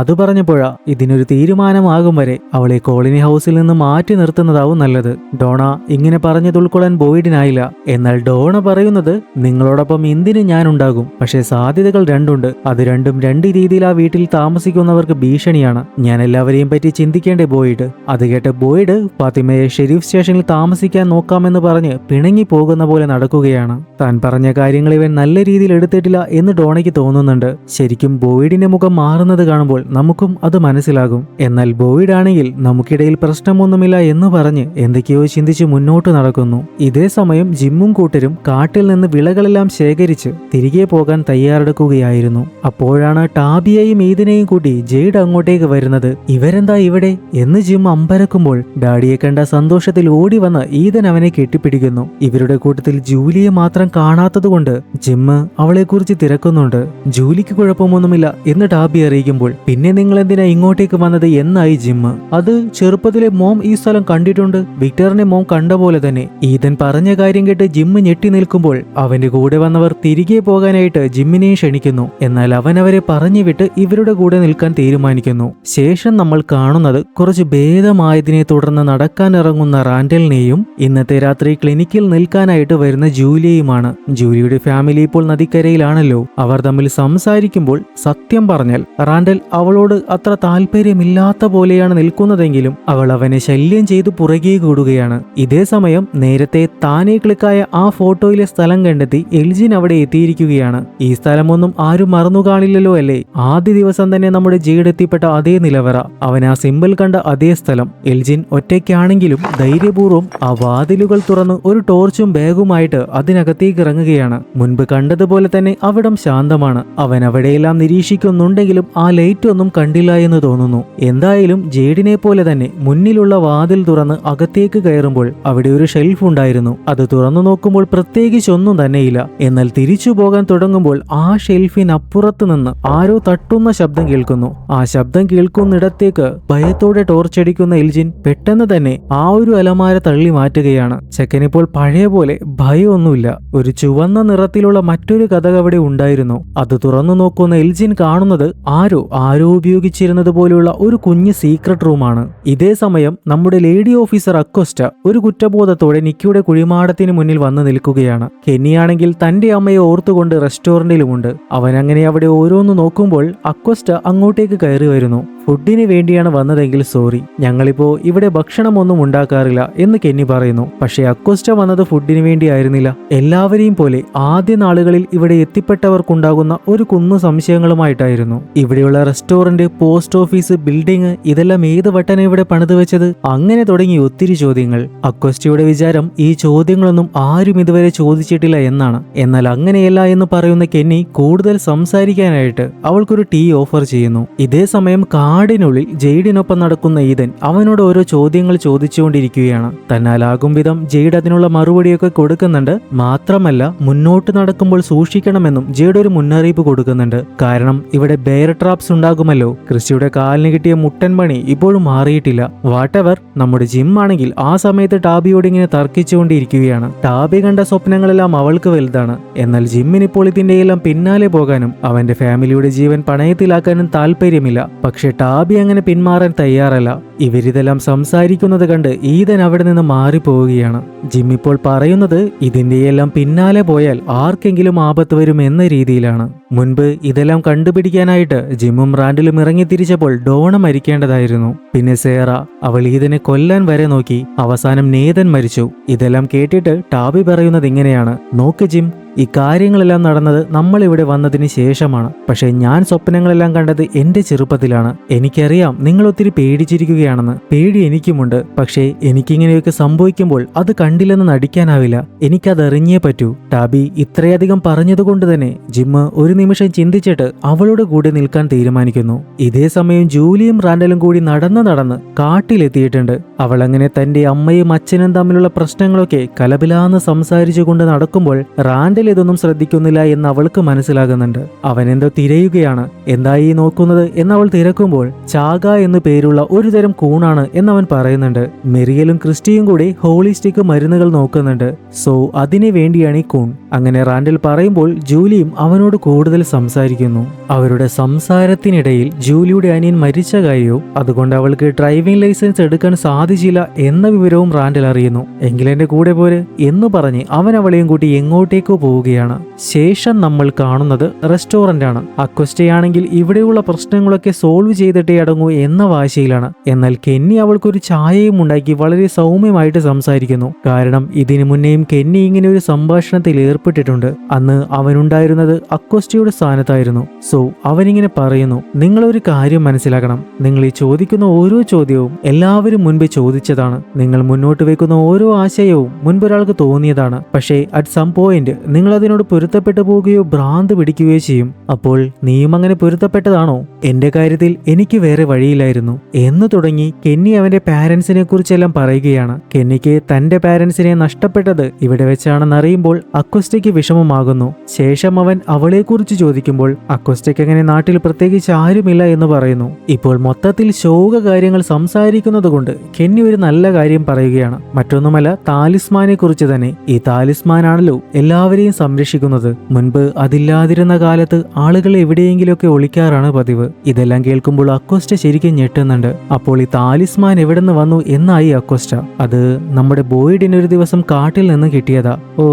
അത് പറഞ്ഞപ്പോഴാ ഇതിനൊരു തീരുമാനമാകും വരെ അവളെ കോളനി ഹൗസിൽ നിന്ന് മാറ്റി നിർത്തുന്നതാവും നല്ലത്. ഡോണ ഇങ്ങനെ പറഞ്ഞത് ഉൾക്കൊള്ളാൻ ബോയ്ഡിനായില്ല. എന്നാൽ ഡോണ പറയുന്നത് നിങ്ങളോടൊപ്പം എന്തിന് ഞാൻ ഉണ്ടാകും. പക്ഷേ സാധ്യതകൾ രണ്ടുണ്ട്. അത് രണ്ടും രണ്ട് രീതിയിൽ ആ വീട്ടിൽ താമസിക്കുന്നവർക്ക് ഭീഷണിയാണ്. ഞാൻ എല്ലാവരെയും പറ്റി ചിന്തിക്കേണ്ടേ ബോയ്ഡ്? അത് കേട്ട് ബോയ്ഡ് ഫാത്തിമയെ ഷെരീഫ് സ്റ്റേഷനിൽ താമസിക്കാൻ നോക്കാമെന്ന് പറഞ്ഞ് പിണങ്ങി പോകുന്ന പോലെ നടക്കുകയാണ്. താൻ പറഞ്ഞ കാര്യങ്ങൾ ഇവൻ നല്ല രീതിയിൽ എടുത്തിട്ടില്ല എന്ന് ഡോണയ്ക്ക് തോന്നുന്നുണ്ട്. ശരിക്കും ബോയ്ഡിന്റെ മുഖം മാറുന്നത് കാണുമ്പോൾ നമുക്കും അത് മനസ്സിലാകും. എന്നാൽ ബോയ്ഡ് ആണെങ്കിൽ നമുക്കിടയിൽ പ്രശ്നമൊന്നുമില്ല എന്ന് പറഞ്ഞ് എന്തൊക്കെയോ ചിന്തിച്ച് മുന്നോട്ട് നടക്കുന്നു. ഇതേ സമയം ജിമ്മും കൂട്ടരും കാട്ടിൽ നിന്ന് വിളകളെല്ലാം ശേഖരിച്ച് തിരികെ പോകാൻ തയ്യാറെടുക്കുകയായിരുന്നു. അപ്പോഴാണ് ടാബിയെയും ഈദനെയും കൂട്ടി ജെയ്ഡ് അങ്ങോട്ടേക്ക് വരുന്നത്. ഇവരെന്താ ഇവിടെ എന്ന് ജിം അമ്പരക്കുമ്പോൾ ഡാഡിയെ കണ്ട സന്തോഷത്തിൽ ഓടി വന്ന് ഈദൻ അവനെ കെട്ടിപ്പിടിക്കുന്നു. ഇവരുടെ കൂട്ടത്തിൽ ജൂലിയെ മാത്രം കാണാത്തതുകൊണ്ട് ജിമ്മ് അവളെക്കുറിച്ച് തിരക്കുന്നുണ്ട്. ജൂലിക്ക് കുഴപ്പമൊന്നുമില്ല എന്ന് ടാബി അറിയിക്കുമ്പോൾ പിന്നെ നിങ്ങൾ എന്തിനാ ഇങ്ങോട്ടേക്ക് വന്നത് എന്നായി ജിമ്മ്. അത് ചെറുപ്പത്തിലെ മോം ഈ സ്ഥലം കണ്ടിട്ടുണ്ട്. വിക്ടറിനെ മോം കണ്ട പോലെ തന്നെ. ഈദൻ പറഞ്ഞ കാര്യം കേട്ട് ജിമ്മ് ഞെട്ടി നിൽക്കുമ്പോൾ അവന്റെ കൂടെ വന്നവർ തിരികെ പോകാനായിട്ട് ജിമ്മിനെയും ക്ഷണിക്കുന്നു. എന്നാൽ അവൻ അവരെ പറഞ്ഞു വിട്ട് ഇവരുടെ കൂടെ നിൽക്കാൻ തീരുമാനിക്കുന്നു. ശേഷം നമ്മൾ കാണുന്നത് കുറച്ച് ഭേദമായതിനെ തുടർന്ന് നടക്കാൻ ഇറങ്ങുന്ന റാൻഡലിനെയും ഇന്നത്തെ രാത്രി ക്ലിനിക്കിൽ നിൽക്കാനായിട്ട് വരുന്ന ജൂലിയെയുമാണ്. ജൂലിയുടെ ഫാമിലി ഇപ്പോൾ നദിക്കരയിലാണല്ലോ. അവർ തമ്മിൽ സംസാരിക്കുമ്പോൾ സത്യം പറഞ്ഞാൽ റാൻഡൽ അവളോട് അത്ര താല്പര്യമില്ലാത്ത പോലെയാണ് നിൽക്കുന്നതെങ്കിലും അവൾ അവനെ ശല്യം ചെയ്ത് പുറകെ കൂടുകയാണ്. ഇതേ സമയം നേരത്തെ താനേ ക്ലിക്കായ ആ ഫോട്ടോയിലെ സ്ഥലം കണ്ടെത്തി എൽജിൻ അവിടെ എത്തിയിരിക്കുകയാണ്. ഈ സ്ഥലമൊന്നും ആരും മറന്നു കാണില്ലല്ലോ അല്ലേ? ആദ്യ ദിവസം തന്നെ നമ്മുടെ ജെയ്ഡ് എത്തിപ്പെട്ട അതേ നിലവറ, അവൻ ആ സിമ്പിൾ കണ്ട അതേ സ്ഥലം. എൽജിൻ ഒറ്റയ്ക്കാണെങ്കിലും ധൈര്യപൂർവ്വം ആ വാതിലുകൾ തുറന്ന് ഒരു ടോർച്ചും ബാഗുമായിട്ട് അതിനകത്തേക്ക് ഇറങ്ങുകയാണ്. മുൻപ് കണ്ടതുപോലെ തന്നെ അവിടം ശാന്തമാണ്. അവൻ അവിടെയെല്ലാം നിരീക്ഷിക്കുന്നുണ്ടെങ്കിലും ആ ലൈറ്റ് ഒന്നും കണ്ടില്ല എന്ന് തോന്നുന്നു. എന്തായാലും ജെയ്ഡിനെ പോലെ തന്നെ മുന്നിലുള്ള വാതിൽ തുറന്ന് അകത്തേക്ക് കയറുമ്പോൾ അവിടെ ഒരു ഷെൽഫ് ഉണ്ടായിരുന്നു. അത് തുറന്നു നോക്കുമ്പോൾ പ്രത്യേകിച്ചൊന്നും തന്നെയില്ല. എന്നാൽ തിരിച്ചു പോകാൻ തുടങ്ങുമ്പോൾ ആ ഷെൽഫിനപ്പുറത്ത് നിന്ന് ആരോ തട്ടുന്ന ശബ്ദം കേൾക്കുന്നു. ആ ശബ്ദം കേൾക്കുന്നിടത്തേക്ക് ഭയത്തോടെ ടോർച്ചടിക്കുന്ന എൽജിൻ പെട്ടെന്ന് തന്നെ ആ ഒരു അലമാര തള്ളി മാറ്റുകയാണ്. ചെക്കനിപ്പോൾ പഴയ പോലെ ഭയമൊന്നുമില്ല. ഒരു ചുവന്ന നിറത്തിലുള്ള മറ്റൊരു കഥ അവിടെ ഉണ്ടായിരുന്നു. അത് തുറന്നു നോക്കുന്ന എൽജിൻ കാണുന്നത് ആരോ ഉപയോഗിച്ചിരുന്നത് പോലുള്ള ഒരു കുഞ്ഞ് സീക്രട്ട് റൂമാണ്. ഇതേ സമയം നമ്മുടെ ലേഡി ഓഫീസർ അക്വസ്റ്റ ഒരു കുറ്റബോധത്തോടെ നിക്കിയുടെ കുഴിമാടത്തിന് മുന്നിൽ വന്നു നിൽക്കുകയാണ്. കെന്നിയാണെങ്കിൽ തന്റെ അമ്മയെ ഓർത്തുകൊണ്ട് റെസ്റ്റോറന്റിലുമുണ്ട്. അവൻ അങ്ങനെ അവിടെ ഓരോന്ന് നോക്കുമ്പോൾ അക്വസ്റ്റ അങ്ങോട്ടേക്ക് കയറി വരുന്നു. ഫുഡിന് വേണ്ടിയാണ് വന്നതെങ്കിൽ സോറി, ഞങ്ങളിപ്പോ ഇവിടെ ഭക്ഷണമൊന്നും ഉണ്ടാക്കാറില്ല എന്ന് കെന്നി പറയുന്നു. പക്ഷേ അക്വസ്റ്റ വന്നത് ഫുഡിന് വേണ്ടിയായിരുന്നില്ല. എല്ലാവരെയും പോലെ ആദ്യ നാളുകളിൽ ഇവിടെ എത്തിപ്പെട്ടവർക്കുണ്ടാകുന്ന ഒരു കുന്നു സംശയങ്ങളുമായിട്ടായിരുന്നു. ഇവിടെയുള്ള റെസ്റ്റോറന്റ്, പോസ്റ്റ് ഓഫീസ്, ബിൽഡിംഗ് ഇതെല്ലാം ഏത് വട്ടനെ ഇവിടെ പണിത് വെച്ചത്? അങ്ങനെ തുടങ്ങി ഒത്തിരി ചോദ്യങ്ങൾ. അക്വസ്റ്റയുടെ വിചാരം ഈ ചോദ്യങ്ങളൊന്നും ആരും ഇതുവരെ ചോദിച്ചിട്ടില്ല എന്നാണ്. എന്നാൽ അങ്ങനെയല്ല എന്ന് പറയുന്ന കെന്നി കൂടുതൽ സംസാരിക്കാനായിട്ട് അവൾക്കൊരു ടീ ഓഫർ ചെയ്യുന്നു. ഇതേ സമയം കാടിനുള്ളിൽ ജെയ്ഡിനൊപ്പം നടക്കുന്ന ഈതൻ അവനോട് ഓരോ ചോദ്യങ്ങൾ ചോദിച്ചുകൊണ്ടിരിക്കുകയാണ്. തന്നാലാകും വിധം ജെയ്ഡ് അതിനുള്ള മറുപടിയൊക്കെ കൊടുക്കുന്നുണ്ട്. മാത്രമല്ല മുന്നോട്ട് നടക്കുമ്പോൾ സൂക്ഷിക്കണമെന്നും ജെയ്ഡ് ഒരു മുന്നറിയിപ്പ് കൊടുക്കുന്നുണ്ട്. കാരണം ഇവിടെ ബെയർ ട്രാപ്സ് ഉണ്ടാകുമല്ലോ. ക്രിസ്റ്റിയുടെ കാലിന് കിട്ടിയ മുട്ടൻ പണി ഇപ്പോഴും മാറിയിട്ടില്ല. വാട്ടെവർ, നമ്മുടെ ജിം ആണെങ്കിൽ ആ സമയത്ത് ടാബിയോട് ഇങ്ങനെ തർക്കിച്ചുകൊണ്ടിരിക്കുകയാണ്. ടാബി കണ്ട സ്വപ്നങ്ങളെല്ലാം അവൾക്ക് വലുതാണ്. എന്നാൽ ജിമ്മിനിപ്പോൾ ഇതിന്റെയെല്ലാം പിന്നാലെ പോകാനും അവന്റെ ഫാമിലിയുടെ ജീവൻ പണയത്തിലാക്കാനും താല്പര്യമില്ല. പക്ഷെ ടാബി അങ്ങനെ പിന്മാറാൻ തയ്യാറല്ല. ഇവരിതെല്ലാം സംസാരിക്കുന്നത് കണ്ട് ഈതൻ അവിടെ നിന്ന് മാറിപ്പോവുകയാണ്. ജിം ഇപ്പോൾ പറയുന്നത് ഇതിന്റെയെല്ലാം പിന്നാലെ പോയാൽ ആർക്കെങ്കിലും ആപത്ത് വരും എന്ന രീതിയിലാണ്. മുൻപ് ഇതെല്ലാം കണ്ടുപിടിക്കാനായിട്ട് ജിമ്മും റാൻഡിലും ഇറങ്ങി തിരിച്ചപ്പോൾ ഡോണ മരിക്കേണ്ടതായിരുന്നു. പിന്നെ സേറ, അവൾ ഈതനെ കൊല്ലാൻ വരെ നോക്കി. അവസാനം നേതൻ മരിച്ചു. ഇതെല്ലാം കേട്ടിട്ട് ടാബി പറയുന്നത് ഇങ്ങനെയാണ്: നോക്ക് ജിം, ഈ കാര്യങ്ങളെല്ലാം നടന്നത് നമ്മൾ ഇവിടെ വന്നതിന് ശേഷമാണ്. പക്ഷെ ഞാൻ സ്വപ്നങ്ങളെല്ലാം കണ്ടത് എന്റെ ചെറുപ്പത്തിലാണ്. എനിക്കറിയാം നിങ്ങൾ ഒത്തിരി പേടിച്ചിരിക്കുകയാണെന്ന്. പേടി എനിക്കുമുണ്ട്. പക്ഷേ എനിക്കിങ്ങനെയൊക്കെ സംഭവിക്കുമ്പോൾ അത് കണ്ടില്ലെന്ന് നടിക്കാനാവില്ല. എനിക്കതറിഞ്ഞേ പറ്റൂ. ടാബി ഇത്രയധികം പറഞ്ഞതുകൊണ്ട് തന്നെ ജിമ്മ് ഒരു നിമിഷം ചിന്തിച്ചിട്ട് അവളുടെ കൂടെ നിൽക്കാൻ തീരുമാനിക്കുന്നു. ഇതേ സമയം ജൂലിയും റാൻഡലും കൂടി നടന്ന് കാട്ടിലെത്തിയിട്ടുണ്ട്. അവൾ അങ്ങനെ തന്റെ അമ്മയും അച്ഛനും തമ്മിലുള്ള പ്രശ്നങ്ങളൊക്കെ കലപിലാന്ന് സംസാരിച്ചു കൊണ്ട് നടക്കുമ്പോൾ റാൻഡൽ ഇതൊന്നും ശ്രദ്ധിക്കുന്നില്ല എന്ന് അവൾക്ക് മനസ്സിലാകുന്നുണ്ട്. അവൻ എന്തോ തിരയുകയാണ്. എന്തായി നോക്കുന്നത് എന്നവൾ തിരക്കുമ്പോൾ ചാഗ എന്നു പേരുള്ള ഒരു തരം കൂണാണ് എന്നവൻ പറയുന്നുണ്ട്. മെറിയലും ക്രിസ്റ്റിയും കൂടി ഹോളിസ്റ്റിക് മരുന്നുകൾ നോക്കുന്നുണ്ട്. സോ അതിനു വേണ്ടിയാണ് ഈ കൂൺ. അങ്ങനെ റാൻഡൽ പറയുമ്പോൾ ജൂലിയും അവനോട് കൂടുതൽ സംസാരിക്കുന്നു. അവരുടെ സംസാരത്തിനിടയിൽ ജൂലിയുടെ അനിയൻ മരിച്ച കാര്യവും അതുകൊണ്ട് അവൾക്ക് ഡ്രൈവിംഗ് ലൈസൻസ് എടുക്കാൻ സാധിച്ചില്ല എന്ന വിവരവും റാൻഡൽ അറിയുന്നു. എങ്കിലെന്റെ കൂടെ പോര് എന്ന് പറഞ്ഞ് അവൻ അവളെയും കൂട്ടി എങ്ങോട്ടേക്കോ പോവുകയാണ്. ശേഷം നമ്മൾ കാണുന്നത് റെസ്റ്റോറന്റ് ആണ്. അക്വസ്റ്റയാണെങ്കിൽ ഇവിടെയുള്ള പ്രശ്നങ്ങളൊക്കെ സോൾവ് ചെയ്തിട്ടേ അടങ്ങൂ എന്ന വാശിയിലാണ്. എന്നാൽ കെന്നി അവൾക്കൊരു ചായയും ഉണ്ടാക്കി വളരെ സൗമ്യമായിട്ട് സംസാരിക്കുന്നു. കാരണം ഇതിനു മുന്നേയും കെന്നി ഇങ്ങനെ ഒരു സംഭാഷണത്തിൽ ഏർപ്പെട്ടിട്ടുണ്ട്. അന്ന് അവനുണ്ടായിരുന്നത് അക്വസ്റ്റയുടെ സ്ഥാനത്തായിരുന്നു. സോ അവനിങ്ങനെ പറയുന്നു: നിങ്ങളൊരു കാര്യം മനസ്സിലാക്കണം. നിങ്ങൾ ഈ ചോദിക്കുന്ന ഓരോ ചോദ്യവും എല്ലാവരും മുൻപ് ചോദിച്ചതാണ്. നിങ്ങൾ മുന്നോട്ട് വെക്കുന്ന ഓരോ ആശയവും മുൻപൊരാൾക്ക് തോന്നിയതാണ്. പക്ഷേ അറ്റ് സം പോയിന്റ് നിങ്ങൾ അതിനോട് പൊരുത്തപ്പെട്ടു പോവുകയോ ഭ്രാന്ത് പിടിക്കുകയോ ചെയ്യും. അപ്പോൾ നീയും അങ്ങനെ പൊരുത്തപ്പെട്ടതാണോ? എന്റെ കാര്യത്തിൽ എനിക്ക് വേറെ വഴിയില്ലായിരുന്നു എന്ന് തുടങ്ങി കെന്നി അവന്റെ പാരന്റ്സിനെ കുറിച്ചെല്ലാം പറയുകയാണ്. കെന്നിക്ക് തന്റെ പാരന്റ്സിനെ നഷ്ടപ്പെട്ടത് ഇവിടെ വെച്ചാണെന്നറിയുമ്പോൾ അക്വസ്റ്റയ്ക്ക് വിഷമമാകുന്നു. ശേഷം അവൻ അവളെക്കുറിച്ച് ചോദിക്കുമ്പോൾ അക്വസ്റ്റയ്ക്ക് അങ്ങനെ നാട്ടിൽ പ്രത്യേകിച്ച് ആരുമില്ല എന്ന് പറയുന്നു. ഇപ്പോൾ മൊത്തത്തിൽ ശോക കാര്യങ്ങൾ സംസാരിക്കുന്നത് കൊണ്ട് കെന്നി ഒരു നല്ല കാര്യം പറയുകയാണ്. മറ്റൊന്നുമല്ല, താലിസ്മാനെ കുറിച്ച് തന്നെ. ഈ താലിസ്മാനാണല്ലോ എല്ലാവരെയും സംരക്ഷിക്കുന്നത്. മുൻപ് അതില്ലാതിരുന്ന കാലത്ത് ആളുകൾ എവിടെയെങ്കിലുമൊക്കെ ഒളിക്കാറാണ് പതിവ്. ഇതെല്ലാം കേൾക്കുമ്പോൾ അക്വസ്റ്റ ശരിക്കും ഞെട്ടുന്നുണ്ട്. അപ്പോൾ ഈ താലിസ്മാൻ എവിടെ നിന്ന് വന്നു എന്നായി അക്വസ്റ്റ. അത് നമ്മുടെ ബോയ്ഡിന് ഒരു ദിവസം കാട്ടിൽ നിന്ന് കിട്ടിയതാ. ഓ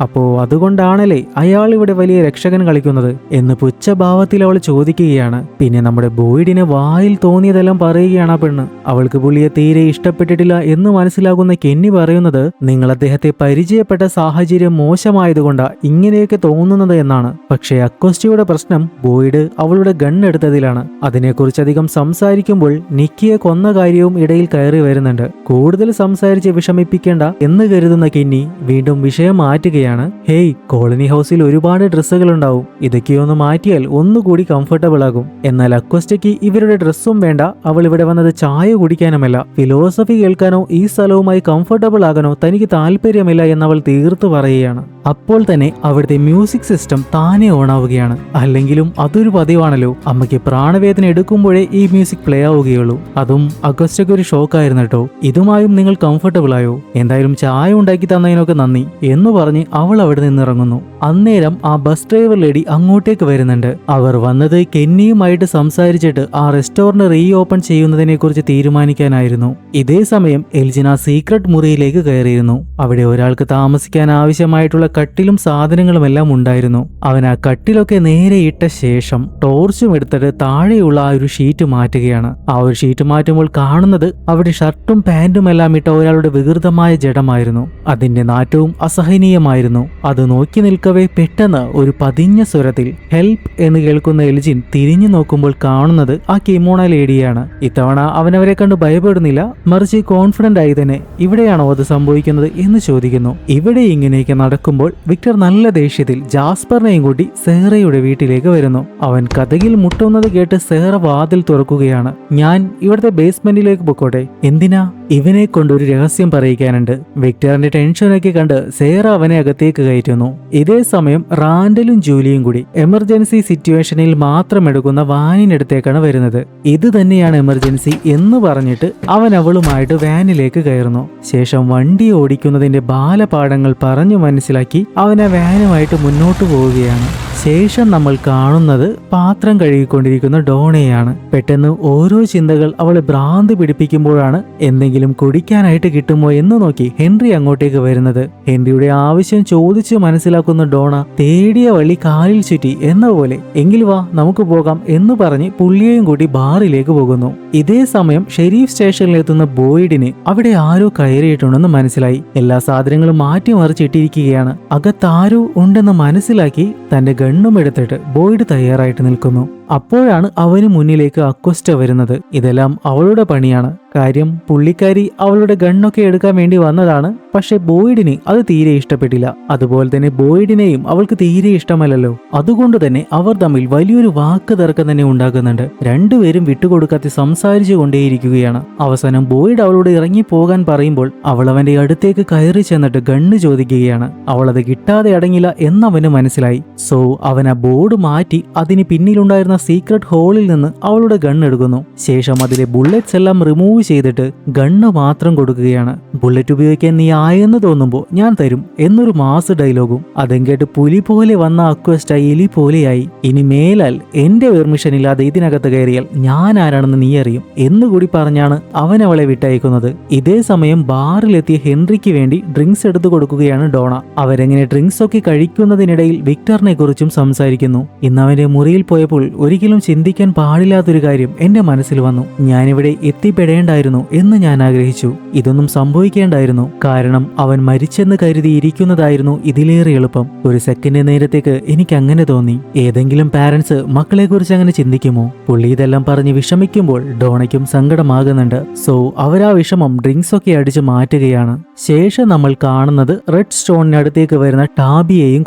അപ്പോ അതുകൊണ്ടാണല്ലേ അയാൾ ഇവിടെ വലിയ രക്ഷകൻ കളിക്കുന്നത് എന്ന് പുച്ഛഭാവത്തിൽ അവൾ ചോദിക്കുകയാണ്. പിന്നെ നമ്മുടെ ബോയ്ഡിനെ വായിൽ തോന്നിയതെല്ലാം പറയുകയാണ് ആ പെണ്ണ്. അവൾക്ക് പുള്ളിയെ തീരെ ഇഷ്ടപ്പെട്ടിട്ടില്ല എന്ന് മനസ്സിലാകുന്ന കെന്നി പറയുന്നത് നിങ്ങൾ അദ്ദേഹത്തെ പരിചയപ്പെട്ട സാഹചര്യം മോശമായതുകൊണ്ടാ ഇങ്ങനെയൊക്കെ തോന്നുന്നത് എന്നാണ്. പക്ഷേ അക്വസ്റ്റയുടെ പ്രശ്നം ബോയ്ഡ് അവളുടെ ഗൺ എടുത്തതിലാണ്. അതിനെക്കുറിച്ച് അധികം സംസാരിക്കുമ്പോൾ നിക്കിയെ കൊന്ന കാര്യവും ഇടയിൽ കയറി വരുന്നുണ്ട്. കൂടുതൽ സംസാരിച്ച് വിഷമിപ്പിക്കേണ്ട എന്ന് കരുതുന്ന കെന്നി വീണ്ടും വിഷയം മാറ്റുകയാണ്. ഹേയ്, കോളനി ഹൗസിൽ ഒരുപാട് ഡ്രസ്സുകൾ ഉണ്ടാവും, ഇതൊക്കെയൊന്ന് മാറ്റിയാൽ ഒന്നുകൂടി കംഫർട്ടബിൾ ആകും. എന്നാൽ അക്വസ്റ്റയ്ക്ക് ഇവരുടെ ഡ്രസ്സും വേണ്ട, അവൾ ഇവിടെ വന്നത് ചായ കുടിക്കാനുമല്ല, ഫിലോസഫി കേൾക്കാനോ ഈ സ്ഥലവുമായി കംഫർട്ടബിൾ ആകാനോ തനിക്ക് താല്പര്യമില്ല എന്നവൾ തീർത്തു പറയുകയാണ്. അപ്പോൾ തന്നെ അവിടുത്തെ മ്യൂസിക് സിസ്റ്റം താനെ ഓണാവുകയാണ്. അല്ലെങ്കിലും അതൊരു പതിവാണല്ലോ, അമ്മയ്ക്ക് പ്രാണവേദന എടുക്കുമ്പോഴേ ഈ മ്യൂസിക് പ്ലേ ആവുകയുള്ളൂ. അതും അഗസ്റ്റയ്ക്ക് ഒരു ഷോക്കായിരുന്നു കേട്ടോ. ഇതുമായും നിങ്ങൾ കംഫർട്ടബിൾ ആയോ? എന്തായാലും ചായ ഉണ്ടാക്കി തന്നതിനൊക്കെ നന്ദി എന്ന് പറഞ്ഞ് അവൾ അവിടെ നിന്നിറങ്ങുന്നു. അന്നേരം ആ ബസ് ഡ്രൈവർ ലേഡി അങ്ങോട്ടേക്ക് വരുന്നുണ്ട്. അവർ വന്നത് കെന്നിയുമായിട്ട് സംസാരിച്ചിട്ട് ആ റെസ്റ്റോറന്റ് റീ ഓപ്പൺ ചെയ്യുന്നതിനെ കുറിച്ച് തീരുമാനിക്കാനായിരുന്നു. ഇതേ സമയം എൽജിന സീക്രട്ട് മുറിയിലേക്ക് കയറിയിരുന്നു. അവിടെ ഒരാൾക്ക് താമസിക്കാൻ ആവശ്യമായിട്ടുള്ള കട്ടിലും സാധനങ്ങളും എല്ലാം ഉണ്ടായിരുന്നു. അവൻ ആ കട്ടിലൊക്കെ നേരെ ഇട്ട ശേഷം ടോർച്ചും എടുത്തിട്ട് താഴെയുള്ള ആ ഒരു ഷീറ്റ് മാറ്റുകയാണ്. ആ ഒരു ഷീറ്റ് മാറ്റുമ്പോൾ കാണുന്നത് അവിടെ ഷർട്ടും പാന്റും എല്ലാം ഇട്ട ഒരാളുടെ വികൃതമായ ജഡമായിരുന്നു. അതിന്റെ നാറ്റവും അസഹനീയമായിരുന്നു. അത് നോക്കി നിൽക്കവേ പെട്ടെന്ന് ഒരു പതിഞ്ഞ സ്വരത്തിൽ ഹെൽപ്പ് എന്ന് കേൾക്കുന്ന എൽജിൻ തിരിഞ്ഞു നോക്കുമ്പോൾ കാണുന്നത് ആ കിമോണ ലേഡിയാണ്. ഇത്തവണ അവനവരെ കണ്ട് ഭയപ്പെടുന്നില്ല, മറിച്ച് കോൺഫിഡന്റ് ആയി തന്നെ ഇവിടെയാണോ അത് സംഭവിക്കുന്നത് എന്ന് ചോദിക്കുന്നു. ഇവിടെ ഇങ്ങനെയൊക്കെ നടക്കുമ്പോൾ വിക്ടർ നല്ല ദേഷ്യത്തിൽ ജാസ്പറിനെയും കൂട്ടി സേറയുടെ വീട്ടിലേക്ക് വരുന്നു. അവൻ കഥകിൽ മുട്ടുന്നത് കേട്ട് സേറ വാതിൽ തുറക്കുകയാണ്. ഞാൻ ഇവിടുത്തെ ബേസ്മെന്റിലേക്ക് പൊക്കോട്ടെ? എന്തിനാ? ഇവനെ കൊണ്ടൊരു രഹസ്യം പറയിക്കാനുണ്ട്. വിക്ടറിന്റെ ടെൻഷനൊക്കെ കണ്ട് സേറ അവനെ അകത്തേക്ക് കയറ്റുന്നു. ഇതേ സമയം റാൻഡലും ജൂലിയും കൂടി എമർജൻസി സിറ്റുവേഷനിൽ മാത്രം എടുക്കുന്ന വാനിനടുത്തേക്കാണ് വരുന്നത്. ഇത് തന്നെയാണ് എമർജൻസി എന്ന് പറഞ്ഞിട്ട് അവൻ അവളുമായിട്ട് വാനിലേക്ക് കയറുന്നു. ശേഷം വണ്ടി ഓടിക്കുന്നതിന്റെ ബാലപാഠങ്ങൾ പറഞ്ഞു മനസ്സിലാക്കി അവൻ ആ വാനുമായിട്ട് മുന്നോട്ട് പോവുകയാണ്. ശേഷം നമ്മൾ കാണുന്നത് പാത്രം കഴുകിക്കൊണ്ടിരിക്കുന്ന ഡോണയാണ്. പെട്ടെന്ന് ഓരോ ചിന്തകൾ അവളെ ഭ്രാന്ത് പിടിപ്പിക്കുമ്പോഴാണ് എന്തെങ്കിലും കുടിക്കാനായിട്ട് കിട്ടുമോ എന്ന് നോക്കി ഹെൻറി അങ്ങോട്ടേക്ക് വരുന്നത്. ഹെൻറിയുടെ ആവശ്യം ചോദിച്ച് മനസ്സിലാക്കുന്ന ഡോണ തേടിയ വഴി കാലിൽ ചുറ്റി എന്ന പോലെ എങ്കിൽ വാ നമുക്ക് പോകാം എന്ന് പറഞ്ഞ് പുള്ളിയെയും കൂട്ടി ബാറിലേക്ക് പോകുന്നു. ഇതേ സമയം ഷെരീഫ് സ്റ്റേഷനിലെത്തുന്ന ബോയ്ഡിന് അവിടെ ആരോ കയറിയിട്ടുണ്ടെന്ന് മനസ്സിലായി. എല്ലാ സാധനങ്ങളും മാറ്റിമറിച്ചിട്ടിരിക്കുകയാണ്. അകത്താരോ ഉണ്ടെന്ന് മനസ്സിലാക്കി തന്റെ ഗണ്ണും എടുത്തിട്ട് ബോയ്ഡ് തയ്യാറായിട്ട് നിൽക്കുന്നു. അപ്പോഴാണ് അവന് മുന്നിലേക്ക് അക്വസ്റ്റ വരുന്നത്. ഇതെല്ലാം അവളുടെ പണിയാണ്. കാര്യം പുള്ളിക്കാരി അവളുടെ ഗണ്ണൊക്കെ എടുക്കാൻ വേണ്ടി വന്നതാണ്. പക്ഷെ ബോയ്ഡിന് അത് തീരെ ഇഷ്ടപ്പെട്ടില്ല. അതുപോലെ തന്നെ ബോയ്ഡിനെയും അവൾക്ക് തീരെ ഇഷ്ടമല്ലല്ലോ. അതുകൊണ്ട് തന്നെ അവർ തമ്മിൽ വലിയൊരു വാക്ക് തർക്കം തന്നെ ഉണ്ടാകുന്നുണ്ട്. രണ്ടുപേരും വിട്ടുകൊടുക്കാതെ സംസാരിച്ചു കൊണ്ടേയിരിക്കുകയാണ്. അവസാനം ബോയ്ഡ് അവളോട് ഇറങ്ങി പോകാൻ പറയുമ്പോൾ അവൾ അവന്റെ അടുത്തേക്ക് കയറി ചെന്നിട്ട് ഗണ്ണ് ചോദിക്കുകയാണ്. അവളത് കിട്ടാതെ അടങ്ങില്ല എന്നവന് മനസ്സിലായി. സോ അവൻ ആ ബോർഡ് മാറ്റി അതിന് പിന്നിലുണ്ടായിരുന്ന സീക്രട്ട് ഹോളിൽ നിന്ന് അവളുടെ ഗണ്ണ് എടുക്കുന്നു. ശേഷം അതിലെ ബുള്ളറ്റ്സ് എല്ലാം റിമൂവ് ചെയ്തിട്ട് ഗണ്ണ് മാത്രം കൊടുക്കുകയാണ്. ബുള്ളറ്റ് ഉപയോഗിക്കാൻ നീ ആയെന്ന് തോന്നുമ്പോൾ ഞാൻ തരും എന്നൊരു മാസ് ഡയലോഗും. അതും കേട്ട് പുലി പോലെ വന്ന അക്വസ്റ്റ എലി പോലെയായി. ഇനി മേലാൽ എന്റെ പെർമിഷൻ ഇല്ലാതെ ഇതിനകത്ത് കയറിയാൽ ഞാൻ ആരാണെന്ന് നീ അറിയും എന്നുകൂടി പറഞ്ഞാണ് അവൻ അവളെ വിട്ടയക്കുന്നത്. ഇതേ സമയം ബാറിലെത്തിയ ഹെൻറിക്ക് വേണ്ടി ഡ്രിങ്ക്സ് എടുത്തു കൊടുക്കുകയാണ് ഡോണ. അവരെങ്ങനെ ഡ്രിങ്ക്സ് ഒക്കെ കഴിക്കുന്നതിനിടയിൽ വിക്ടറിനെ കുറിച്ചും സംസാരിക്കുന്നു. ഇന്ന് അവന്റെ മുറിയിൽ പോയപ്പോൾ ഒരിക്കലും ചിന്തിക്കാൻ പാടില്ലാത്തൊരു കാര്യം എന്റെ മനസ്സിൽ വന്നു. ഞാനിവിടെ എത്തിപ്പെടേണ്ടായിരുന്നു എന്ന് ഞാൻ ആഗ്രഹിച്ചു. ഇതൊന്നും സംഭവിക്കേണ്ടായിരുന്നു. കാരണം അവൻ മരിച്ചെന്ന് കരുതിയിരിക്കുന്നതായിരുന്നു ഇതിലേറെ എളുപ്പം. ഒരു സെക്കൻഡ് നേരത്തേക്ക് എനിക്ക് അങ്ങനെ തോന്നി. ഏതെങ്കിലും പാരന്റ്സ് മക്കളെ കുറിച്ച് അങ്ങനെ ചിന്തിക്കുമോ? പുള്ളി ഇതെല്ലാം പറഞ്ഞ് വിഷമിക്കുമ്പോൾ ഡോണയ്ക്കും സങ്കടമാകുന്നുണ്ട്. സോ അവരാ വിഷമം ഡ്രിങ്ക്സ് ഒക്കെ അടിച്ച് മാറ്റുകയാണ്. ശേഷം നമ്മൾ കാണുന്നത് റെഡ് സ്റ്റോണിനടുത്തേക്ക് വരുന്ന ടാബിയെയും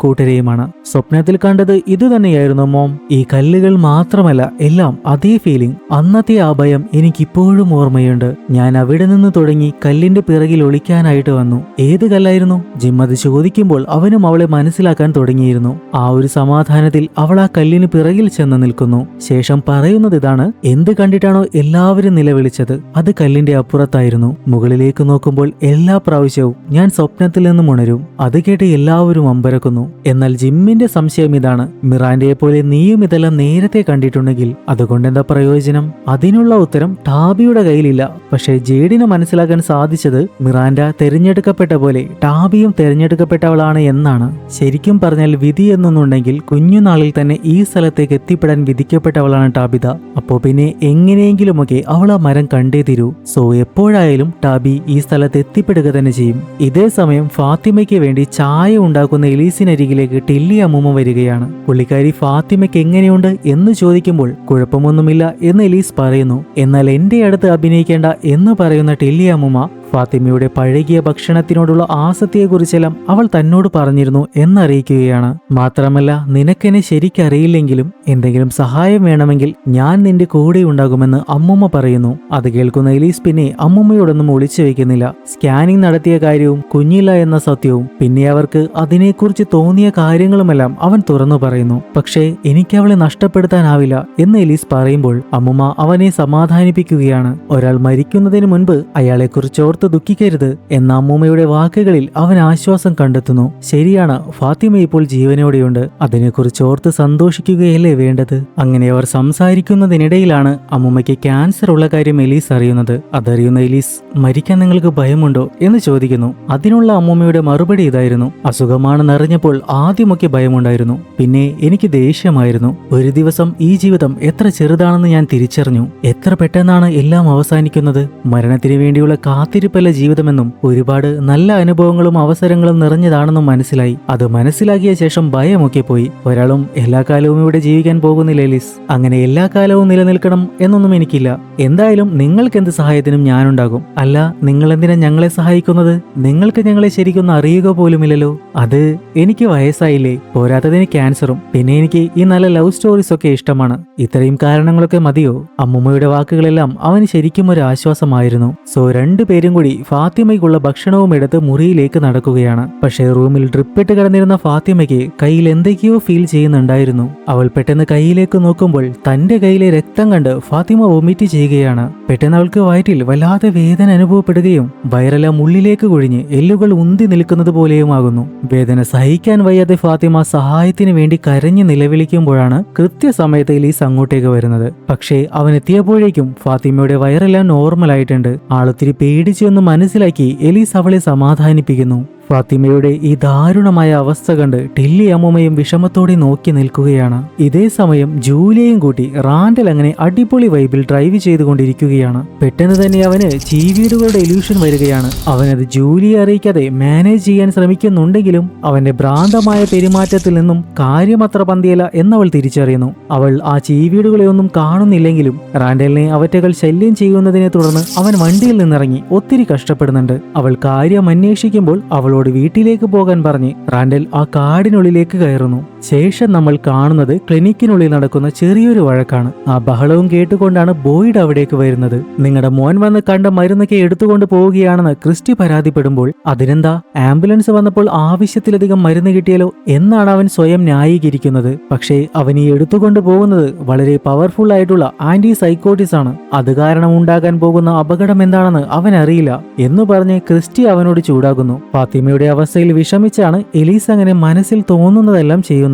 കൂട്ടരെയുമാണ്. സ്വപ്നത്തിൽ കണ്ടത് ഇത് തന്നെയായിരുന്നു മോം. ഈ കല്ലുകൾ മാത്രമല്ല, എല്ലാം അതേ ഫീലിംഗ്. അന്നത്തെ ആ ഭയം എനിക്കിപ്പോഴും ഓർമ്മയുണ്ട്. ഞാൻ അവിടെ നിന്ന് തുടങ്ങി കല്ലിന്റെ പിറകിൽ ഒളിക്കാനായിട്ട് വന്നു. ഏത് കല്ലായിരുന്നു? ജിം അത് ചോദിക്കുമ്പോൾ അവനും അവളെ മനസ്സിലാക്കാൻ തുടങ്ങിയിരുന്നു. ആ ഒരു സമാധാനത്തിൽ അവൾ ആ കല്ലിന് പിറകിൽ ചെന്ന് നിൽക്കുന്നു. ശേഷം പറയുന്നത് ഇതാണ്: എന്ത് കണ്ടിട്ടാണോ എല്ലാവരും നിലവിളിച്ചത് അത് കല്ലിന്റെ അപ്പുറത്തായിരുന്നു. മുകളിലേക്ക് നോക്കുമ്പോൾ എല്ലാ പ്രാവശ്യവും ഞാൻ സ്വപ്നത്തിൽ നിന്നും ഉണരും. അത് കേട്ട് എല്ലാവരും അമ്പരക്കുന്നു. എന്നാൽ ജിമ്മിന്റെ സംശയം ഇതാണ്, മിറാൻഡയെ പോലെ നീയും ഇതെല്ലാം നേരത്തെ കണ്ടിട്ടുണ്ടെങ്കിൽ അതുകൊണ്ടെന്താ പ്രയോജനം? അതിനുള്ള ഉത്തരം ടാബിയുടെ കയ്യിലില്ല. പക്ഷേ ജേഡിന് മനസ്സിലാക്കാൻ സാധിച്ചത് മിറാൻഡ തെരഞ്ഞെടുക്കപ്പെട്ട പോലെ ടാബിയും തെരഞ്ഞെടുക്കപ്പെട്ടവളാണ് എന്നാണ്. ശരിക്കും പറഞ്ഞാൽ വിധി എന്നൊന്നുണ്ടെങ്കിൽ കുഞ്ഞുനാളിൽ തന്നെ ഈ സ്ഥലത്തേക്ക് എത്തിപ്പെടാൻ വിധിക്കപ്പെട്ടവളാണ് ടാബിത. അപ്പോ പിന്നെ എങ്ങനെയെങ്കിലുമൊക്കെ അവൾ ആ മരം കണ്ടേ തീരൂ. സോ എപ്പോഴായാലും ടാബി ഈ സ്ഥലത്ത് എത്തിപ്പെടുക തന്നെ ചെയ്യും. ഇതേ സമയം ഫാത്തിമയ്ക്ക് വേണ്ടി ചായ ഉണ്ടാക്കുന്ന എലീസിനരികിലേക്ക് ടില്ലി അമ്മൂമ്മ വരികയാണ്. പുള്ളിക്കാരി ഫാത്തിമയ്ക്ക് എങ്ങനെയുണ്ട് എന്ന് ചോദിക്കുമ്പോൾ കുഴപ്പമൊന്നുമില്ല എന്ന് എലീസ് പറയുന്നു. എന്നാൽ എന്റെ അടുത്ത് അഭിനയിക്കേണ്ട എന്ന് പറയുന്ന ടില്ലി അമ്മൂമ്മ ഫാത്തിമയുടെ പഴകിയ ഭക്ഷണത്തിനോടുള്ള ആസക്തിയെക്കുറിച്ചെല്ലാം അവൾ തന്നോട് പറഞ്ഞിരുന്നു എന്നറിയിക്കുകയാണ്. മാത്രമല്ല, നിനക്കെന്നെ ശരിക്കറിയില്ലെങ്കിലും എന്തെങ്കിലും സഹായം വേണമെങ്കിൽ ഞാൻ നിന്റെ കൂടെ ഉണ്ടാകുമെന്ന് അമ്മുമ്മ പറയുന്നു. അത് കേൾക്കുന്ന എലീസ് പിന്നെ അമ്മുമ്മയോടൊന്നും ഒളിച്ചു വെക്കുന്നില്ല. സ്കാനിംഗ് നടത്തിയ കാര്യവും കുഞ്ഞില്ല എന്ന സത്യവും പിന്നെ അവർക്ക് അതിനെക്കുറിച്ച് തോന്നിയ കാര്യങ്ങളുമെല്ലാം അവൻ തുറന്നു പറയുന്നു. പക്ഷേ എനിക്ക് അവളെ നഷ്ടപ്പെടുത്താനാവില്ല എന്ന് എലീസ് പറയുമ്പോൾ അമ്മുമ്മ അവനെ സമാധാനിപ്പിക്കുകയാണ്. ഒരാൾ മരിക്കുന്നതിന് മുൻപ് അയാളെക്കുറിച്ച് ദുഃഖിക്കരുത് എന്ന അമ്മൂമ്മയുടെ വാക്കുകളിൽ അവൻ ആശ്വാസം കണ്ടെത്തുന്നു. ശരിയാണ്, ഫാത്തിമ ഇപ്പോൾ ജീവനോടെയുണ്ട്. അതിനെക്കുറിച്ച് ഓർത്ത് സന്തോഷിക്കുകയല്ലേ വേണ്ടത്. അങ്ങനെ അവർ സംസാരിക്കുന്നതിനിടയിലാണ് അമ്മൂമ്മയ്ക്ക് ക്യാൻസർ ഉള്ള കാര്യം എലീസ് അറിയുന്നത്. അതറിയുന്ന എലീസ്, മരിക്കാൻ നിങ്ങൾക്ക് ഭയമുണ്ടോ എന്ന് ചോദിക്കുന്നു. അതിനുള്ള അമ്മൂമ്മയുടെ മറുപടി ഇതായിരുന്നു, അസുഖമാണെന്നറിഞ്ഞപ്പോൾ ആദ്യമൊക്കെ ഭയമുണ്ടായിരുന്നു, പിന്നെ എനിക്ക് ദേഷ്യമായിരുന്നു. ഒരു ദിവസം ഈ ജീവിതം എത്ര ചെറുതാണെന്ന് ഞാൻ തിരിച്ചറിഞ്ഞു. എത്ര പെട്ടെന്നാണ് എല്ലാം അവസാനിക്കുന്നത്. മരണത്തിന് വേണ്ടിയുള്ള കാത്തിരിപ്പല്ല ജീവിതമെന്നും ഒരുപാട് നല്ല അനുഭവങ്ങളും അവസരങ്ങളും നിറഞ്ഞതാണെന്നും മനസ്സിലായി. അത് മനസ്സിലാക്കിയ ശേഷം ഭയമൊക്കെ പോയി. ഒരാളും എല്ലാ കാലവും ഇവിടെ ജീവിക്കാൻ പോകുന്നില്ല എലീസ്. അങ്ങനെ എല്ലാ കാലവും നിലനിൽക്കണം എന്നൊന്നും എനിക്കില്ല. എന്തായാലും നിങ്ങൾക്ക് എന്ത് സഹായത്തിനും ഞാനുണ്ടാകും. അല്ല, നിങ്ങൾ എന്തിനാ ഞങ്ങളെ സഹായിക്കുന്നത്? നിങ്ങൾക്ക് ഞങ്ങളെ ശരിക്കൊന്നും അറിയുക പോലുമില്ലല്ലോ. അത് എനിക്ക് വയസ്സായില്ലേ, പോരാത്തതിന് ക്യാൻസറും, പിന്നെ എനിക്ക് ഈ നല്ല ലവ് സ്റ്റോറീസ് ഒക്കെ ഇഷ്ടമാണ്. ഇത്രയും കാരണങ്ങളൊക്കെ മതിയോ? അമ്മുമ്മയുടെ വാക്കുകളെല്ലാം അവന് ശരിക്കും ഒരു ആശ്വാസമായിരുന്നു. സോ രണ്ടുപേരും കൂടി ഫാത്തിമയ്ക്കുള്ള ഭക്ഷണവും എടുത്ത് മുറിയിലേക്ക് നടക്കുകയാണ്. പക്ഷേ റൂമിൽ ഡ്രിപ്പിട്ട് കിടന്നിരുന്ന ഫാത്തിമയ്ക്ക് കയ്യിൽ എന്തൊക്കെയോ ഫീൽ ചെയ്യുന്നുണ്ടായിരുന്നു. അവൾ പെട്ടെന്ന് കയ്യിലേക്ക് നോക്കുമ്പോൾ തന്റെ കയ്യിലെ രക്തം കണ്ട് ഫാത്തിമ വൊമിറ്റ് ചെയ്യുകയാണ്. പെട്ടെന്ന് അവൾക്ക് വയറ്റിൽ വല്ലാതെ വേദന അനുഭവപ്പെടുകയും വയറെല്ലാം ഉള്ളിലേക്ക് കുഴിഞ്ഞ് എല്ലുകൾ ഉന്തി നിൽക്കുന്നത് പോലെയുമാകുന്നു. വേദന സഹിക്കാൻ വയ്യാതെ ഫാത്തിമ സഹായത്തിന് വേണ്ടി കരഞ്ഞു നിലവിളിക്കുമ്പോഴാണ് കൃത്യസമയത്ത് എലീസ് അങ്ങോട്ടേക്ക് വരുന്നത്. പക്ഷേ അവൻ എത്തിയപ്പോഴേക്കും ഫാത്തിമയുടെ വയറെല്ലാം നോർമൽ ആയിട്ടുണ്ട്. ആളൊത്തിരി പേടിച്ചൊന്ന് മനസ്സിലാക്കി എലീസ് അവളെ സമാധാനിപ്പിക്കുന്നു. ഫാത്തിമയുടെ ഈ ദാരുണമായ അവസ്ഥ കണ്ട് ടില്ലി അമ്മൂമ്മയും വിഷമത്തോടെ നോക്കി നിൽക്കുകയാണ്. ഇതേ സമയം ജൂലിയയും കൂട്ടി റാൻഡൽ അങ്ങനെ അടിപൊളി വൈബിൽ ഡ്രൈവ് ചെയ്തുകൊണ്ടിരിക്കുകയാണ്. പെട്ടെന്ന് തന്നെ അവന് ചീവീടുകളുടെ ഇല്യൂഷൻ വരികയാണ്. അവനത് ജൂലിയെ അറിയിക്കാതെ മാനേജ് ചെയ്യാൻ ശ്രമിക്കുന്നുണ്ടെങ്കിലും അവന്റെ ഭ്രാന്തമായ പെരുമാറ്റത്തിൽ നിന്നും കാര്യമത്ര പന്തിയല്ല എന്നവൾ തിരിച്ചറിയുന്നു. അവൾ ആ ചീവീടുകളെ ഒന്നും കാണുന്നില്ലെങ്കിലും റാൻഡലിനെ അവറ്റകൾ ശല്യം ചെയ്യുന്നതിനെ തുടർന്ന് അവൻ വണ്ടിയിൽ നിന്നിറങ്ങി ഒത്തിരി കഷ്ടപ്പെടുന്നുണ്ട്. അവൾ കാര്യം അന്വേഷിക്കുമ്പോൾ അവൾ വീട്ടിലേക്ക് പോകാൻ പറഞ്ഞ് റാൻഡൽ ആ കാടിനുള്ളിലേക്ക് കയറുന്നു. ശേഷം നമ്മൾ കാണുന്നത് ക്ലിനിക്കിനുള്ളിൽ നടക്കുന്ന ചെറിയൊരു വഴക്കാണ്. ആ ബഹളവും കേട്ടുകൊണ്ടാണ് ബോയ്ഡ് അവിടേക്ക് വരുന്നത്. നിങ്ങളുടെ മോൻ വന്ന് കണ്ട മരുന്നൊക്കെ എടുത്തുകൊണ്ട് പോവുകയാണെന്ന് ക്രിസ്റ്റി പരാതിപ്പെടുമ്പോൾ അതിനെന്താ, ആംബുലൻസ് വന്നപ്പോൾ ആവശ്യത്തിലധികം മരുന്ന് കിട്ടിയല്ലോ എന്നാണ് അവൻ സ്വയം ന്യായീകരിക്കുന്നത്. പക്ഷേ അവൻ ഈ എടുത്തുകൊണ്ട് പോകുന്നത് വളരെ പവർഫുൾ ആയിട്ടുള്ള ആന്റി സൈക്കോട്ടിസ് ആണ്. അത് കാരണം ഉണ്ടാകാൻ പോകുന്ന അപകടം എന്താണെന്ന് അവൻ അറിയില്ല എന്ന് പറഞ്ഞ് ക്രിസ്റ്റി അവനോട് ചൂടാകുന്നു. ഫാത്തിമയുടെ അവസ്ഥയിൽ വിഷമിച്ചാണ് എലീസ് അങ്ങനെ മനസ്സിൽ തോന്നുന്നതെല്ലാം ചെയ്യുന്നത്.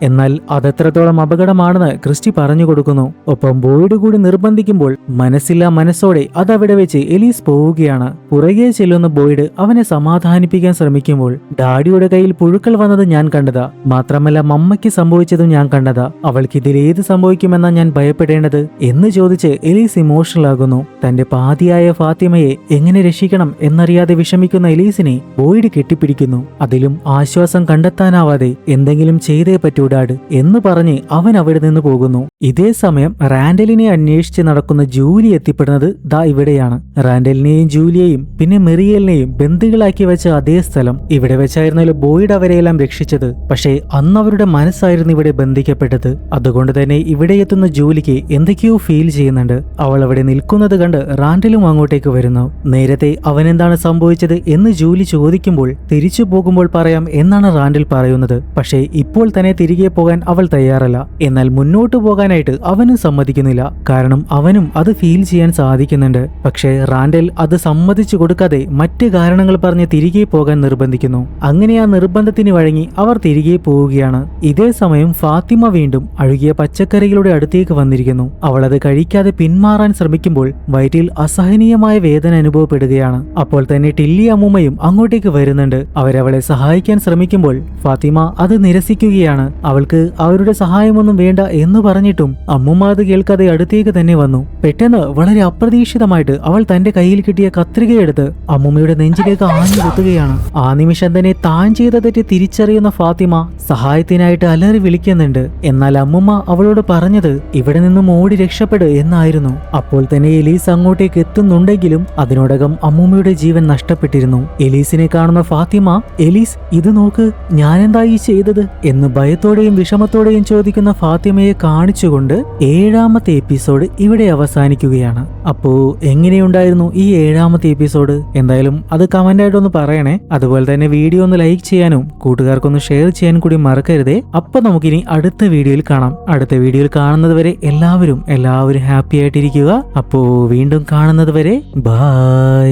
എന്നാൽ അതെത്രത്തോളം അപകടമാണെന്ന് ക്രിസ്റ്റി പറഞ്ഞു കൊടുക്കുന്നു. ഒപ്പം ബോയ്ഡ് കൂടി നിർബന്ധിക്കുമ്പോൾ മനസ്സില്ലാ മനസ്സോടെ അതവിടെ വെച്ച് എലീസ് പോവുകയാണ്. പുറകെ ചെല്ലുന്ന ബോയ്ഡ് അവനെ സമാധാനിപ്പിക്കാൻ ശ്രമിക്കുമ്പോൾ ഡാഡിയുടെ കയ്യിൽ പുഴുക്കൾ വന്നത് ഞാൻ കണ്ടതാ, മാത്രമല്ല മമ്മയ്ക്ക് സംഭവിച്ചതും ഞാൻ കണ്ടതാ, അവൾക്ക് ഇതിലേത് സംഭവിക്കുമെന്നാ ഞാൻ ഭയപ്പെടേണ്ടത് എന്ന് ചോദിച്ച് എലീസ് ഇമോഷണൽ ആകുന്നു. തന്റെ പാതിയായ ഫാത്തിമയെ എങ്ങനെ രക്ഷിക്കണം എന്നറിയാതെ വിഷമിക്കുന്ന എലീസിനെ ബോയ്ഡ് കെട്ടിപ്പിടിക്കുന്നു. അതിലും ആശ്വാസം കണ്ടെത്താനാവാതെ എന്തെങ്കിലും ചെയ്തേ പറ്റൂ ഡാഡ് എന്ന് പറഞ്ഞ് അവൻ അവിടെ നിന്ന് പോകുന്നു. ഇതേ സമയം റാൻഡലിനെ അന്വേഷിച്ച് നടക്കുന്ന ജൂലി എത്തിപ്പെടുന്നത് ദാ ഇവിടെയാണ്. റാൻഡലിനെയും ജൂലിയെയും പിന്നെ മെറിയലിനെയും ബന്ദികളാക്കി വെച്ച അതേ സ്ഥലം. ഇവിടെ വെച്ചായിരുന്നല്ലോ ബോയ്ഡ് അവരെയെല്ലാം രക്ഷിച്ചത്. പക്ഷേ അന്ന് അവരുടെ മനസ്സായിരുന്നു ഇവിടെ ബന്ധിക്കപ്പെട്ടത്. അതുകൊണ്ട് തന്നെ ഇവിടെ എത്തുന്ന ജൂലിക്ക് എന്തൊക്കെയോ ഫീൽ ചെയ്യുന്നുണ്ട്. അവൾ അവിടെ നിൽക്കുന്നത് കണ്ട് റാൻഡലും അങ്ങോട്ടേക്ക് വരുന്നു. നേരത്തെ അവനെന്താണ് സംഭവിച്ചത് എന്ന് ജൂലി ചോദിക്കുമ്പോൾ തിരിച്ചു പോകുമ്പോൾ പറയാം എന്നാണ് റാൻഡൽ പറയുന്നത്. പക്ഷേ ഇപ്പോൾ തന്നെ തിരികെ പോകാൻ അവൾ തയ്യാറല്ല. എന്നാൽ മുന്നോട്ടു പോകാനായിട്ട് അവനും സമ്മതിക്കുന്നില്ല. കാരണം അവനും അത് ഫീൽ ചെയ്യാൻ സാധിക്കുന്നുണ്ട്. പക്ഷേ റാൻഡൽ അത് സമ്മതിച്ചു കൊടുക്കാതെ മറ്റ് കാരണങ്ങൾ പറഞ്ഞ് തിരികെ പോകാൻ നിർബന്ധിക്കുന്നു. അങ്ങനെ ആ നിർബന്ധത്തിന് വഴങ്ങി അവർ തിരികെ പോവുകയാണ്. ഇതേ സമയം ഫാത്തിമ വീണ്ടും അഴുകിയ പച്ചക്കറികളുടെ അടുത്തേക്ക് വന്നിരിക്കുന്നു. അവൾ അത് കഴിക്കാതെ പിന്മാറാൻ ശ്രമിക്കുമ്പോൾ വയറ്റിൽ അസഹനീയമായ വേദന അനുഭവപ്പെടുകയാണ്. അപ്പോൾ തന്നെ ടില്ലി അമ്മൂമ്മയും അങ്ങോട്ടേക്ക് വരുന്നുണ്ട്. അവരവളെ സഹായിക്കാൻ ശ്രമിക്കുമ്പോൾ ഫാത്തിമ അത് നിരസിക്കുകയാണ്. അവൾക്ക് അവരുടെ സഹായമൊന്നും വേണ്ട എന്ന് പറഞ്ഞിട്ടും അമ്മൂമ്മ അത് കേൾക്കാതെ അടുത്തേക്ക് തന്നെ വന്നു. പെട്ടെന്ന് വളരെ അപ്രതീക്ഷിതമായിട്ട് അവൾ തന്റെ കയ്യിൽ കിട്ടിയ കത്രികയെടുത്ത് അമ്മൂമ്മയുടെ നെഞ്ചിലേക്ക് ആഞ്ഞു കുത്തുകയാണ്. ആ നിമിഷം തന്നെ താൻ ചെയ്ത തെറ്റ് തിരിച്ചറിയുന്ന ഫാത്തിമ സഹായത്തിനായിട്ട് അലറി വിളിക്കുന്നുണ്ട്. എന്നാൽ അമ്മൂമ്മ അവളോട് പറഞ്ഞത് ഇവിടെ നിന്നും ഓടി രക്ഷപ്പെട് എന്നായിരുന്നു. അപ്പോൾ തന്നെ എലീസ് അങ്ങോട്ടേക്ക് എത്തുന്നുണ്ടെങ്കിലും അതിനോടകം അമ്മൂമ്മയുടെ ജീവൻ നഷ്ടപ്പെട്ടിരുന്നു. എലീസിനെ കാണുന്ന ഫാത്തിമ, എലീസ് ഇത് നോക്ക്, ഞാനെന്തായി ചെയ്തത് എന്ന് ഭയത്തോടെയും വിഷമത്തോടെയും ചോദിക്കുന്ന ഫാത്തിമയെ കാണിച്ചുകൊണ്ട് 7ാമത്തെ എപ്പിസോഡ് ഇവിടെ അവസാനിക്കുകയാണ്. അപ്പോ എങ്ങനെയുണ്ടായിരുന്നു ഈ 7ാമത്തെ എപ്പിസോഡ്? എന്തായാലും അത് കമന്റായിട്ടൊന്ന് പറയണേ. അതുപോലെ തന്നെ വീഡിയോ ഒന്ന് ലൈക്ക് ചെയ്യാനും കൂട്ടുകാർക്കൊന്ന് ഷെയർ ചെയ്യാനും കൂടി മറക്കരുതേ. അപ്പൊ നമുക്കിനി അടുത്ത വീഡിയോയിൽ കാണാം. അടുത്ത വീഡിയോയിൽ കാണുന്നത് വരെ എല്ലാവരും ഹാപ്പി ആയിട്ടിരിക്കുക. അപ്പോ വീണ്ടും കാണുന്നത് വരെ ബൈ.